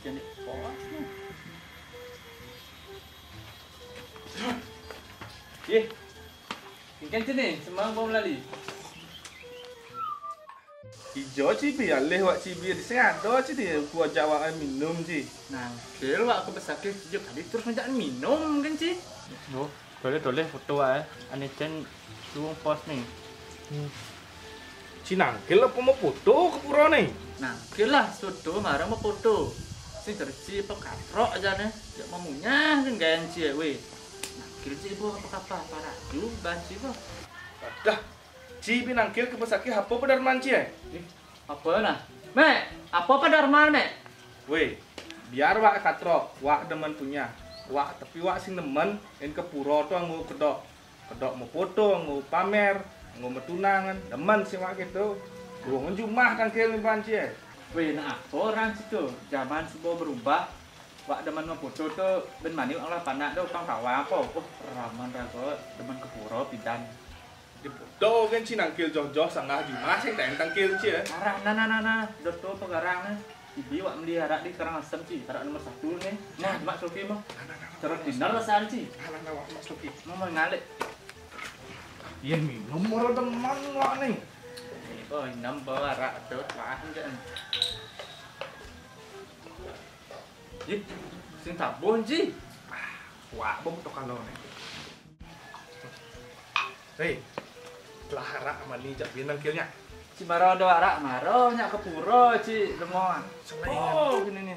Jadi pos nih. Ye. Ikan sini, semang bom lali. Ijo cibi ya leh wak cibi di sini ada sih dia kuat jawab minum sih. Nah, kira aku besakit sejak tadi terus ngajak minum kan sih? Oh, boleh foto aja. Ane Chen suruh post nih. Cinangkil apa mau foto ke pura nih? Nah, kira sudah marah mau foto. Si terci pekatrok aja nih. Jak mamunya kan gaya cewek. Nah, kira sih ibu apa para ju banci bu. Dah, cibi nangkil ke pesakit apa pada manci ya? Apa nah? Mek, apa Darman mek? Weh, biar wak katro, wak demen punya. Wak tapi wak sing demen en ke pura tuh ngau kedok mau foto, ngau pamer, ngau metunangan, demen sih wak gitu. Gua ngejumah nangkil nih manci ya. Weh, nah apa orang situ? Zaman sebuah berubah. Wak demen mau foto tuh ben mani Allah panak tuh kang kawa apa? Oh, raman rago demen ke pura pidan. Di foto kan cinangkil jojo sanggah jumah sih dan tangkil sih ya. Arah, nah, doto pegarang nih. Ibi wak melihara di Karang Asem sih, tarak nomor 1 nih. Nah, mak Sofi mah. Cara dinner rasaan sih. Anak wak mas Luki. Mau ngalik. Iya minum moro teman wak nih. Oh, enam bawa rak tuh wahan kan. Ih, sing tabun sih. Wak bom to kalau nih. Hei, telah harak mani jak binangkilnya. Si maro do arak maro nyak ke pura ci demon. Selain Oh, gini nih.